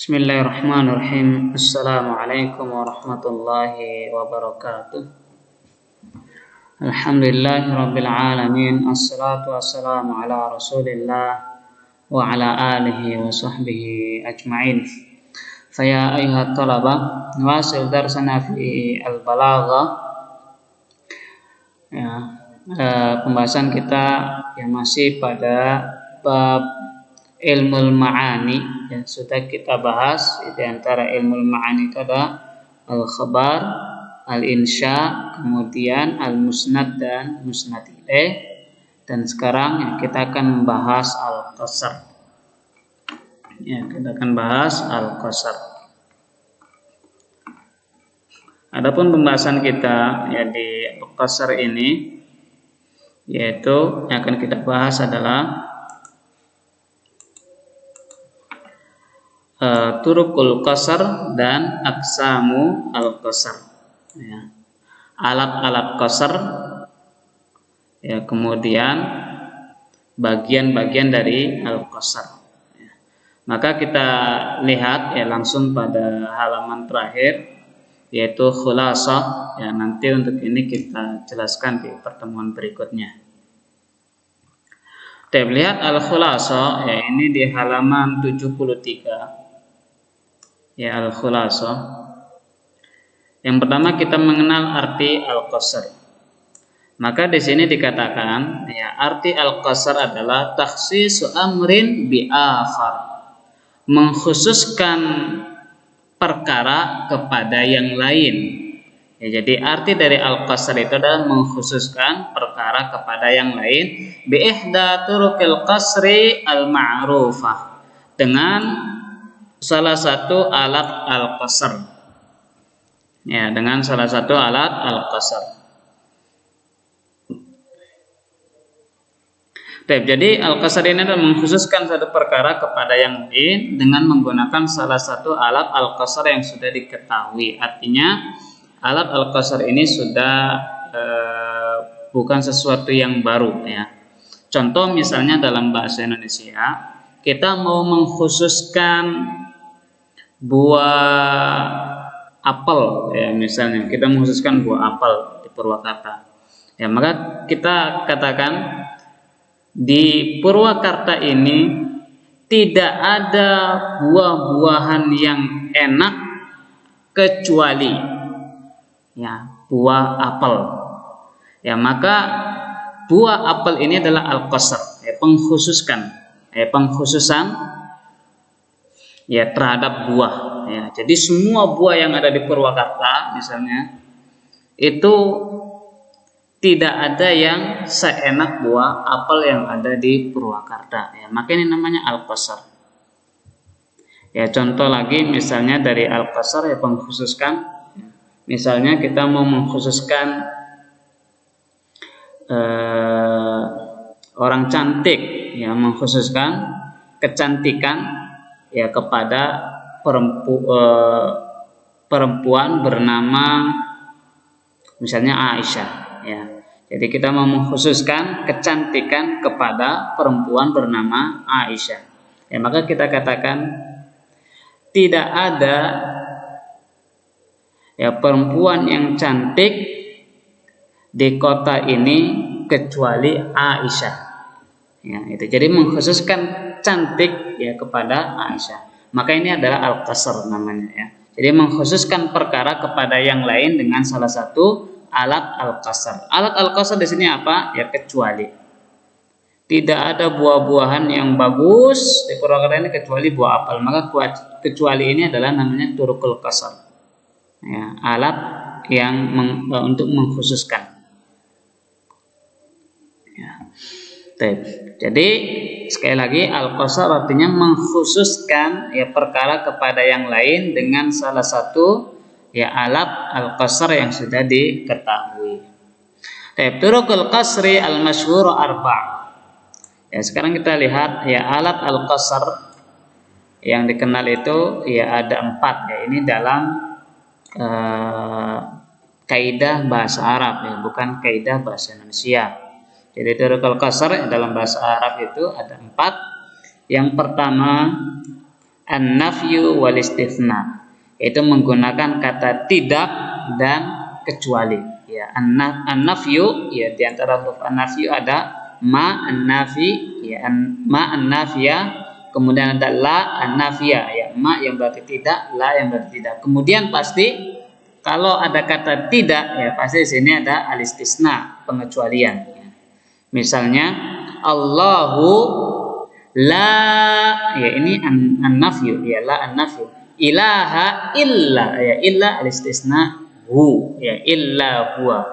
Bismillahirrahmanirrahim. Assalamualaikum warahmatullahi wabarakatuh. Alhamdulillahirabbil alamin. Assalatu wassalamu ala Rasulillah wa ala alihi wa sahbihi ajma'in. Faya ayyuhat talaba, nuwasil darsana fi al-balaghah. Pembahasan kita yang masih pada bab ilmu ma'ani yang sudah kita bahas. Di antara ilmu ma'ani itu ada al-khabar, al-insya, kemudian al-musnad dan musnad ilaih. Dan sekarang kita akan membahas al-qasar. Kita akan bahas al-qasar. Adapun pembahasan kita di al-qasar ini, yaitu yang akan kita bahas adalah turukul qasar dan aqsamu al-qasar. Alat-alat qasar, kemudian bagian-bagian dari al-qasar. Maka kita lihat langsung pada halaman terakhir, yaitu khulasah. Nanti untuk ini kita jelaskan di pertemuan berikutnya. Kita lihat al-khulasah, ini di halaman 73. Al-khulasah. Yang pertama kita mengenal arti al-qasar. Maka di sini dikatakan arti al-qasar adalah takhsisu amrin bi akhar. Mengkhususkan perkara kepada yang lain. Jadi arti dari al-qasar itu adalah mengkhususkan perkara kepada yang lain bi ihda turukil qasri al-ma'rufah, dengan salah satu alat al-qasar. Dengan salah satu alat al-qasar. Jadi al-qasar ini adalah mengkhususkan satu perkara kepada yang lain dengan menggunakan salah satu alat al-qasar yang sudah diketahui. Artinya alat al-qasar ini sudah bukan sesuatu yang baru. Contoh misalnya dalam bahasa Indonesia, kita mau mengkhususkan buah apel, misalnya kita mengkhususkan buah apel di Purwakarta. Maka kita katakan di Purwakarta ini tidak ada buah-buahan yang enak kecuali buah apel. Maka buah apel ini adalah al-qasar, pengkhususan terhadap buah. Jadi semua buah yang ada di Purwakarta misalnya itu tidak ada yang seenak buah apel yang ada di Purwakarta. Maka ini namanya al-qasar. Contoh lagi misalnya dari al-qasar pengkhususkan. Misalnya kita mau mengkhususkan orang cantik, mengkhususkan kecantikan kepada perempuan bernama misalnya Aisyah. Jadi kita mau mengkhususkan kecantikan kepada perempuan bernama Aisyah. Maka kita katakan tidak ada perempuan yang cantik di kota ini kecuali Aisyah. Jadi mengkhususkan cantik kepada Aisyah. Maka ini adalah al-qasar namanya. Jadi mengkhususkan perkara kepada yang lain dengan salah satu alat al-qasar. Alat al-qasar di sini apa? Kecuali. Tidak ada buah-buahan yang bagus di Purwakarta ini kecuali buah apel. Maka kecuali ini adalah namanya turukul qasar. Alat yang untuk mengkhususkan. Jadi sekali lagi al-qasar artinya mengkhususkan perkara kepada yang lain dengan salah satu alat al-qasar yang sudah diketahui. Turukul qasri al-masyhur arba'. Sekarang kita lihat alat al-qasar yang dikenal itu ada 4. Ini dalam kaidah bahasa Arab, bukan kaidah bahasa Indonesia. Jadi turukul qasar dalam bahasa Arab itu ada 4. Yang pertama an-nafyu wal istitsna, yaitu menggunakan kata tidak dan kecuali. Ya, an-nafyu, ya di antara huruf an-nafyu ada ma an-nafi, ya ma an-nafiya, kemudian ada la an-nafiya, ya ma yang berarti tidak, la yang berarti tidak. Kemudian pasti kalau ada kata tidak, ya pasti di sini ada al-istisna, pengecualian. Ya. Misalnya Allahu la, ya ini an-nafyu, ya la an-nafyu. Ilaha illa, ya illa al-istisna hu, ya illa huwa.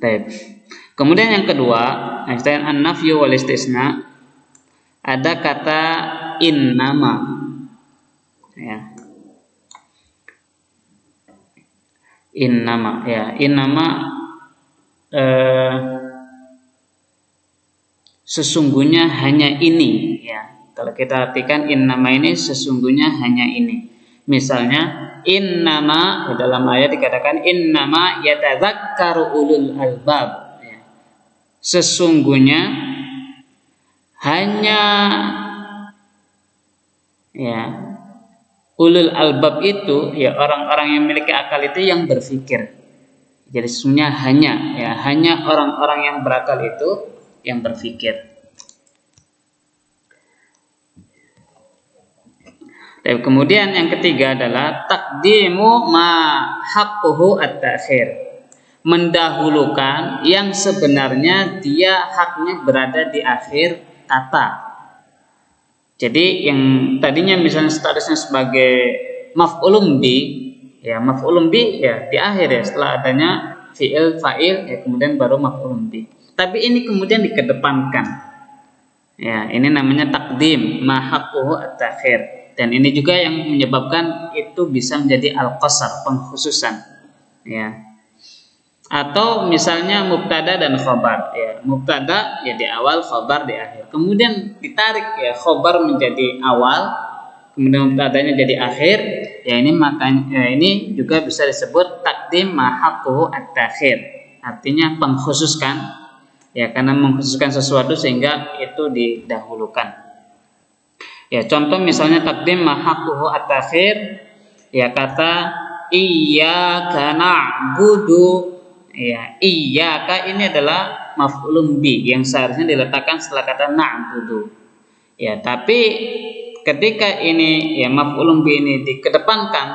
Baik. Kemudian yang kedua, selain an-nafyu wal istisna, ada kata innama. Ya. Innama, ya innama sesungguhnya hanya ini, ya. Kalau kita artikan innama ini sesungguhnya hanya ini. Misalnya innama, dalam ayat dikatakan innama yatadzakkaru ulul albab, ya. Sesungguhnya hanya, ya, ulul albab itu, ya orang-orang yang memiliki akal itu yang berpikir. Jadi sesungguhnya hanya, ya hanya orang-orang yang berakal itu yang berpikir. Dan kemudian yang ketiga adalah takdimu ma haqquhu at-ta'khir, mendahulukan yang sebenarnya dia haknya berada di akhir kata. Jadi yang tadinya misalnya statusnya sebagai maf'ulun bi, ya maf'ulun bi ya di akhir, ya setelah adanya fi'il fa'il, ya kemudian baru maf'ulun bi. Tapi ini kemudian dikedepankan. Ya, ini namanya takdim ma haqquhu at-ta'khir. Dan ini juga yang menyebabkan itu bisa menjadi al-qasar, pengkhususan. Ya. Atau misalnya mubtada dan khobar, ya mubtada ya di awal, khobar di akhir. Kemudian ditarik, ya khobar menjadi awal, kemudian mubtadanya jadi akhir. Ya ini makanya ini juga bisa disebut takdim ma haqquhu at-ta'khir. Artinya pengkhususkan, ya karena mengkhususkan sesuatu sehingga itu didahulukan. Ya contoh misalnya takdim ma haqquhu at-ta'khir, ya kata iyyaka na'budu. Ya, iyyaka ini adalah maf'ulun bi yang seharusnya diletakkan setelah kata na'budu. Ya, tapi ketika ini ya maf'ulun bi ini dikedepankan,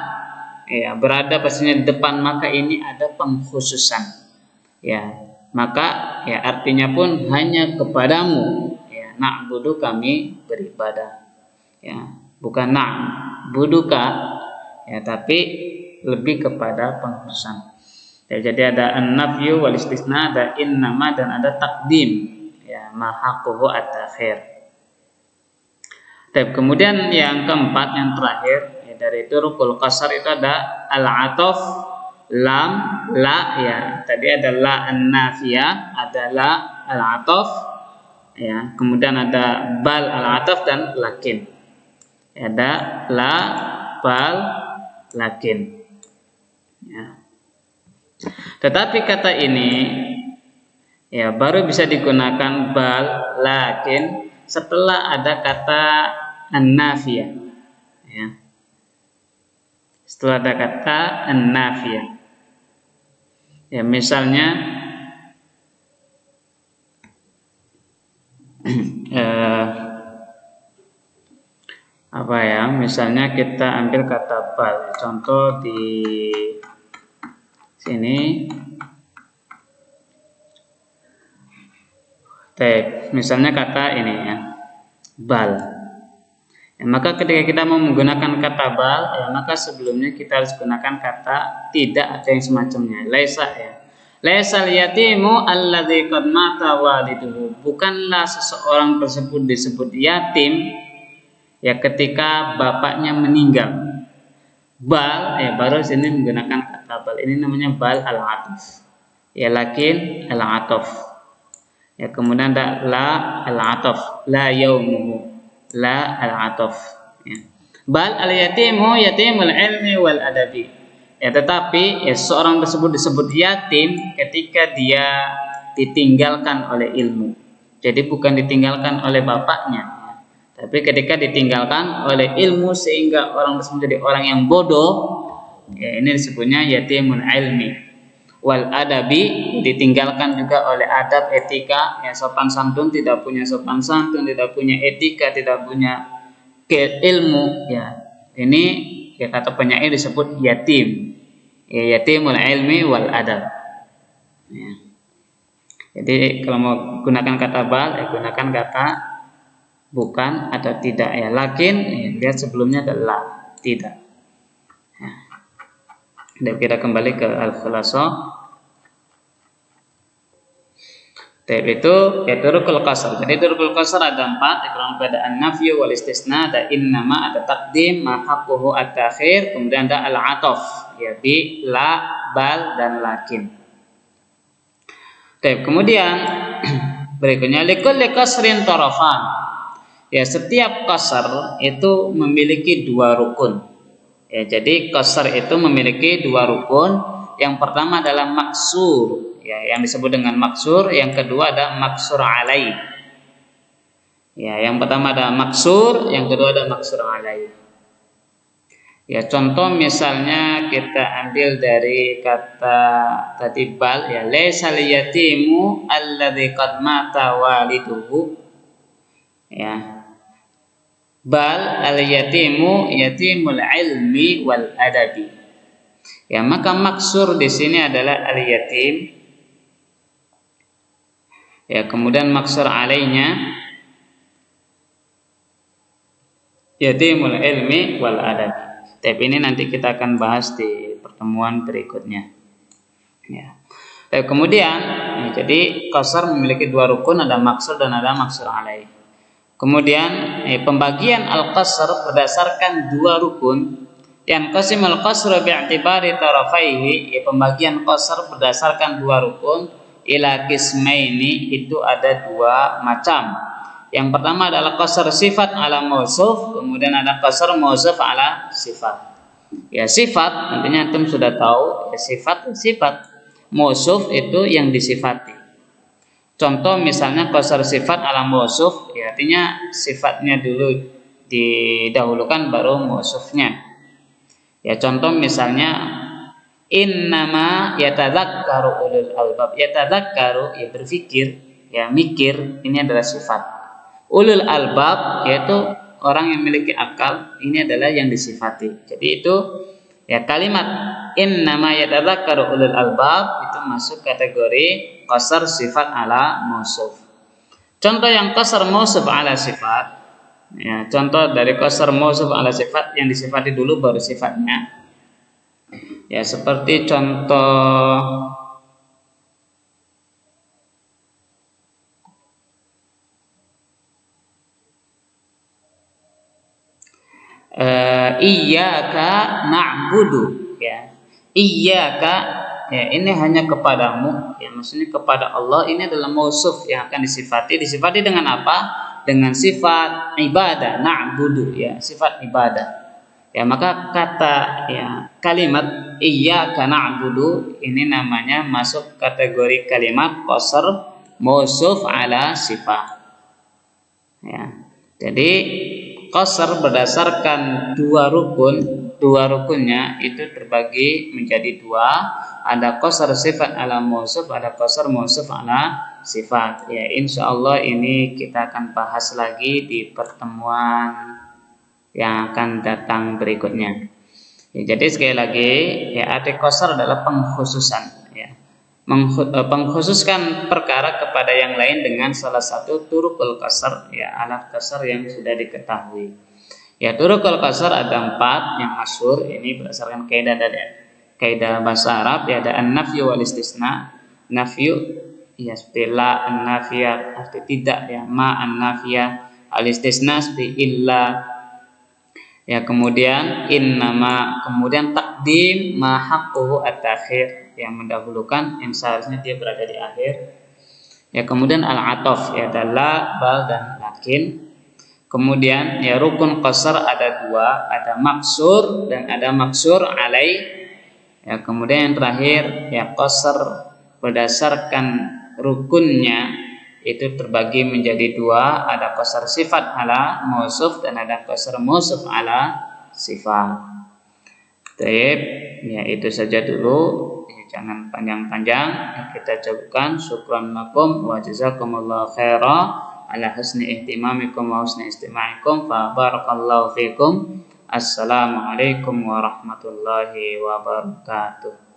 ya berada pastinya di depan, maka ini ada pengkhususan. Ya, maka ya artinya pun hanya kepadamu, ya na'budu kami beribadah. Ya, bukan na'buduka, ya tapi lebih kepada pengkhususan. Ya, jadi ada an-nafyu wal istisna, ada innama dan ada takdim, ya ma haqquhu at-ta'khir. Kemudian yang keempat, yang terakhir, ya, dari huruful qasar itu ada al-'athaf, lam, la, ya tadi ada la an-nafiyah, ada la al-'athaf, ya kemudian ada bal al-'athaf dan lakin. Ya, ada la, bal, lakin. Ya. Tetapi kata ini ya baru bisa digunakan bal, lakin setelah ada kata an-nafiyah. Ya. Setelah ada kata an-nafiyah. Ya misalnya apa ya? Misalnya kita ambil kata bal. Contoh di sini. Misalnya kata ini ya, bal. Ya, maka ketika kita mau menggunakan kata bal, ya maka sebelumnya kita harus gunakan kata tidak atau yang semacamnya. Laisa, ya. Laisal yatimu alladzi qad mata waliduhu. Bukanlah seseorang tersebut disebut yatim ya ketika bapaknya meninggal. Bal, ya baru sini menggunakan kata bal. Ini namanya bal al-'athaf. Ya lakin al-'athaf. Ya kemudian ada la al-'athaf, la yaumuhu, la al-'athaf. Ya. Bal al-yatimu yatimul ilmi wal adabi. Ya tetapi ya seorang tersebut disebut yatim ketika dia ditinggalkan oleh ilmu. Jadi bukan ditinggalkan oleh bapaknya, ya. Tapi ketika ditinggalkan oleh ilmu sehingga orang tersebut menjadi orang yang bodoh, ya ini disebutnya yatimun ilmi. Wal adabi, ditinggalkan juga oleh adab etika, ya sopan santun, tidak punya sopan santun, tidak punya etika, tidak punya ilmu, ya ini ya kata penyair disebut yatim, ya yatimul ilmi wal adab, ya. Jadi kalau mau gunakan kata bal, ya gunakan kata bukan atau tidak, ya lakin, ya, lihat sebelumnya adalah tidak, ya. Dan kita kembali ke al-khulasah. Itu ya turukul qasar. Jadi turukul qasar ada 4, kurang pada an-nafyu wal istisna, ada innama, ada taqdim, ma haqquhu at-ta'khir, kemudian ada al-'athaf, ya bi, la, bal dan lakin. Kemudian berikutnya likulli qasrin tarafan. Ya setiap qasar itu memiliki 2 rukun. Ya jadi qasar itu memiliki 2 rukun. Yang pertama adalah maksur, ya yang disebut dengan maksur, yang kedua ada maksur alai. Ya, yang pertama ada maksur, yang kedua ada maksur alai. Ya, contoh misalnya kita ambil dari kata tadi bal, ya laisal yatimu alladzi qad mata waliduhu. Ya. Bal al yatimu yatimul ilmi wal adabi. Ya, maka maksur di sini adalah al-yatim. Ya, kemudian maksur alainya yatimul ilmi wal adab. Tapi ini nanti kita akan bahas di pertemuan berikutnya. Ya. Kemudian, ya, jadi qasar memiliki 2 rukun, ada maksur dan ada maksur alai. Kemudian pembagian al-qasr berdasarkan 2 rukun. Yang qasimul qasr bi'tibari tarafaihi, ya pembagian qasr berdasarkan 2 rukun, ila qismaini, itu ada 2 macam. Yang pertama adalah qasr sifat ala mausuf, kemudian ada qasr mausuf ala sifat. Ya sifat nantinya antum sudah tahu, ya sifat mausuf itu yang disifati. Contoh misalnya qasr sifat ala mausuf, ya artinya sifatnya dulu didahulukan baru mausufnya. Ya contoh misalnya innama yatadzakkaru ulul albab. Yatadzakkaru, ya berpikir, ya mikir, ini adalah sifat. Ulul albab yaitu orang yang memiliki akal, ini adalah yang disifati. Jadi itu ya kalimat innama yatadzakkaru ulul albab itu masuk kategori qasar sifat ala mausuf. Contoh yang qasar mausuf ala sifat, ya, contoh dari qasar mausuf ala sifat yang disifati dulu baru sifatnya. Ya seperti contoh iyyaka na'budu, ya. Iyyaka, ya ini hanya kepadamu, ya maksudnya kepada Allah, ini adalah mausuf yang akan disifati dengan apa? Dengan sifat ibadah, na'budu, ya sifat ibadah. Ya maka kata, ya kalimat iyyaka na'budu ini namanya masuk kategori kalimat qasr mausuf ala sifat. Ya. Jadi qasr berdasarkan 2 rukun, 2 rukunnya itu terbagi menjadi 2. Ada qasr sifat ala mausuf, ada qasr mausuf ala sifat. Ya, insyaallah ini kita akan bahas lagi di pertemuan yang akan datang berikutnya. Ya, jadi sekali lagi, ya arti qasr adalah pengkhususan, ya. Pengkhususkan perkara kepada yang lain dengan salah satu turukul qasr, ya alat qasr yang sudah diketahui. Ya turukul qasr ada 4 yang masyhur, ini berdasarkan kaidah bahasa Arab, ya ada an-nafyu wal istisna. Nafyu, ya seperti la an-nafiyah arti tidak, ya ma an-nafiyah, al-istisna seperti illa, ya kemudian innama, kemudian takdim ma haqquhu at-ta'khir, yang mendahulukan yang seharusnya dia berada di akhir. Ya kemudian al-'athaf, ya adalah bal dan lakin. Kemudian ya rukun qasar ada 2, ada maksur dan ada maksur alai. Ya kemudian yang terakhir ya qasar berdasarkan rukunnya, itu terbagi menjadi dua, ada qasar sifat ala mausuf dan ada qasar mausuf ala sifat. Baik, ya itu saja dulu. Jangan panjang-panjang, kita cukupkan. Syukran lakum wa jazakumullahu khairan ala husni ihtimamikum wa husni istima'ikum, fa barakallahu fikum. Assalamualaikum warahmatullahi wabarakatuh.